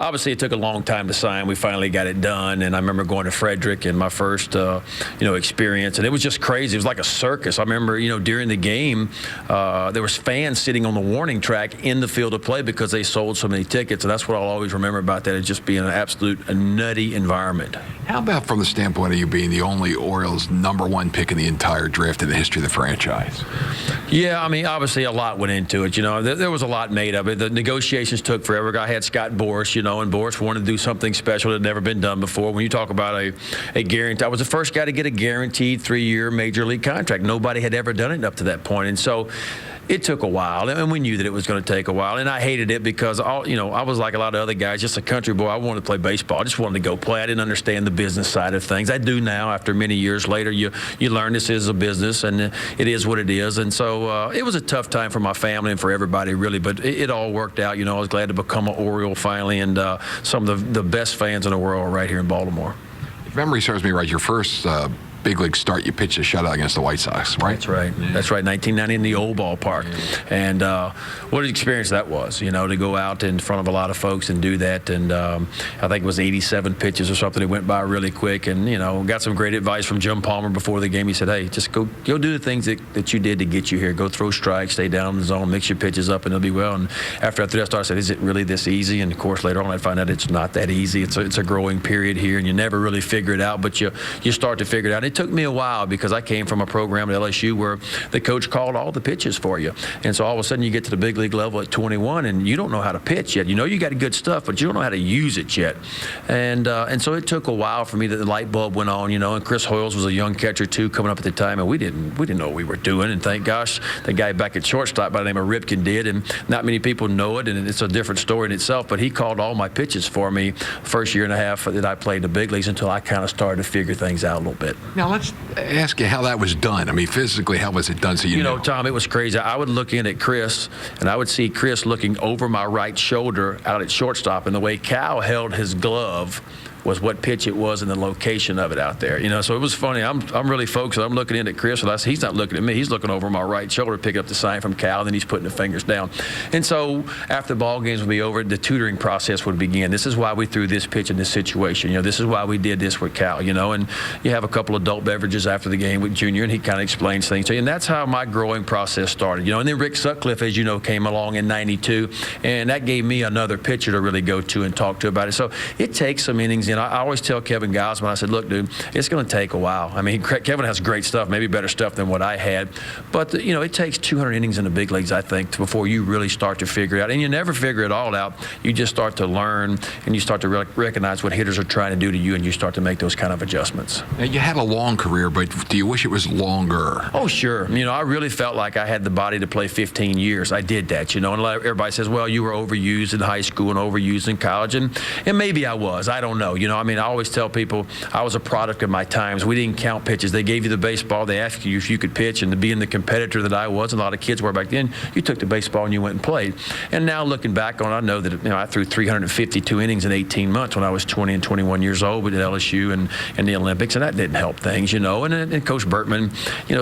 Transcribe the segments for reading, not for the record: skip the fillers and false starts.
obviously it took a long time to sign. We finally got it done, and I remember going to Frederick in my first, experience, and it was just crazy. It was like a circus. I remember, during the game, there was fans sitting on the warning track in the field of play because they sold so many tickets, and that's what I'll always remember about that, is just being an absolute nutty environment. How about from the standpoint of you being the only Orioles #1 pick in the entire draft in the history of the franchise? Yeah, I mean, obviously a lot went into it. There was a lot made of it. The negotiations took forever. I had Scott Boras, and Boras wanted to do something special that had never been done before. When you talk about a guarantee, I was the first guy to get a guaranteed 3-year major league contract. Nobody had ever done it up to that point. And so it took a while, and we knew that it was going to take a while. And I hated it because, I was like a lot of other guys, just a country boy. I wanted to play baseball. I just wanted to go play. I didn't understand the business side of things. I do now. After many years later, you learn this is a business, and it is what it is. And so it was a tough time for my family and for everybody, really. But it all worked out. I was glad to become an Oriole finally, and some of the best fans in the world are right here in Baltimore. If memory serves me right, your first big league start, you pitched a shutout against the White Sox, right? That's right. Yeah. That's right. 1990 in the old ballpark. Yeah. And what an experience that was, to go out in front of a lot of folks and do that. And I think it was 87 pitches or something. It went by really quick. And, got some great advice from Jim Palmer before the game. He said, hey, just go do the things that you did to get you here. Go throw strikes, stay down in the zone, mix your pitches up, and it'll be well. And after I threw that start, I said, is it really this easy? And, of course, later on I find out it's not that easy. It's a growing period here, and you never really figure it out, but you start to figure it out. It took me a while because I came from a program at LSU where the coach called all the pitches for you. And so all of a sudden you get to the big league level at 21 and you don't know how to pitch yet. You got good stuff, but you don't know how to use it yet. And so it took a while for me that the light bulb went on, and Chris Hoyles was a young catcher too coming up at the time, and we didn't know what we were doing. And thank gosh the guy back at shortstop by the name of Ripken did, and not many people know it, and it's a different story in itself, but he called all my pitches for me first year and a half that I played the big leagues until I kind of started to figure things out a little bit. Now let's ask you how that was done. I mean, physically, how was it done? So you know, Tom, it was crazy. I would look in at Chris, and I would see Chris looking over my right shoulder out at shortstop, and the way Cal held his glove was what pitch it was and the location of it out there. So it was funny. I'm really focused. I'm looking in at Chris, and he's not looking at me. He's looking over my right shoulder, picking up the sign from Cal, and then he's putting the fingers down. And so after the ball games would be over, the tutoring process would begin. This is why we threw this pitch in this situation. This is why we did this with Cal, and you have a couple adult beverages after the game with Junior, and he kind of explains things to you. And that's how my growing process started, And then Rick Sutcliffe, as you know, came along in '92, and that gave me another pitcher to really go to and talk to about it. So it takes some innings. I always tell Kevin Gausman, I said, look, dude, it's going to take a while. I mean, Kevin has great stuff, maybe better stuff than what I had. But, it takes 200 innings in the big leagues, I think, before you really start to figure it out. And you never figure it all out. You just start to learn, and you start to recognize what hitters are trying to do to you, and you start to make those kind of adjustments. Now, you had a long career, but do you wish it was longer? Oh, sure. I really felt like I had the body to play 15 years. I did that, and everybody says, well, you were overused in high school and overused in college, and maybe I was. I don't know. I always tell people I was a product of my times. We didn't count pitches. They gave you the baseball. They asked you if you could pitch, and to being the competitor that I was, and a lot of kids were back then, you took the baseball and you went and played. And now looking back on it, I know that I threw 352 innings in 18 months when I was 20 and 21 years old with LSU and the Olympics, and that didn't help things, And Coach Bertman,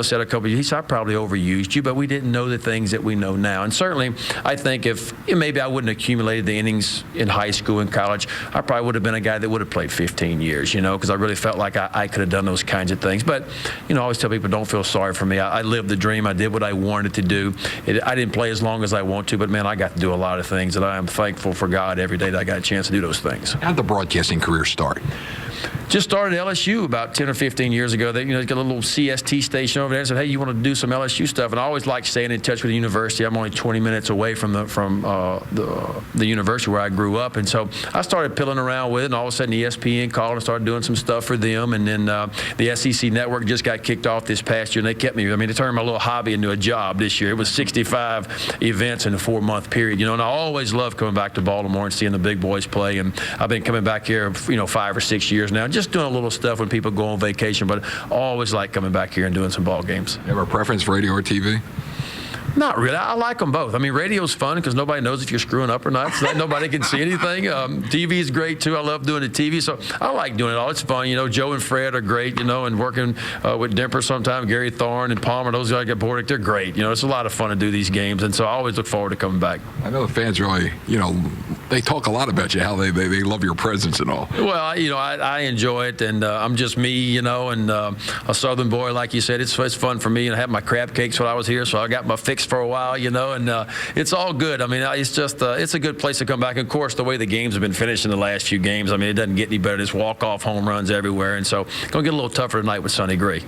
said a couple of years, he said, I probably overused you, but we didn't know the things that we know now. And certainly, I think if maybe I wouldn't have accumulated the innings in high school and college, I probably would have been a guy that would have played 15 years, because I really felt like I could have done those kinds of things. But, I always tell people, don't feel sorry for me. I lived the dream. I did what I wanted to do. I didn't play as long as I want to, but, man, I got to do a lot of things, and I am thankful for God every day that I got a chance to do those things. How did the broadcasting career start? Just started at LSU about 10 or 15 years ago. They got a little CST station over there and said, hey, you want to do some LSU stuff? And I always like staying in touch with the university. I'm only 20 minutes away from the university where I grew up. And so I started pilling around with it, and all of a sudden ESPN called and started doing some stuff for them. And then the SEC network just got kicked off this past year, and they kept me. They turned my little hobby into a job this year. It was 65 events in a 4-month period, and I always loved coming back to Baltimore and seeing the big boys play. And I've been coming back here, 5 or 6 years now, just doing a little stuff when people go on vacation, but I always like coming back here and doing some ball games. You have a preference for radio or TV? Not really. I like them both. Radio's fun because nobody knows if you're screwing up or not. So nobody can see anything. TV is great, too. I love doing the TV. So I like doing it all. It's fun. Joe and Fred are great, and working with Dimper sometimes, Gary Thorne and Palmer, those guys get bored. They're great. It's a lot of fun to do these games. And so I always look forward to coming back. I know the fans really, They talk a lot about you, how they love your presence and all. Well, I enjoy it, and I'm just me, and a Southern boy, like you said. It's fun for me, and I had my crab cakes when I was here, so I got my fix for a while, and it's all good. I mean, it's just it's a good place to come back. And of course, the way the games have been finished in the last few games, I mean, it doesn't get any better. There's walk-off home runs everywhere, and so it's going to get a little tougher tonight with Sonny Gray.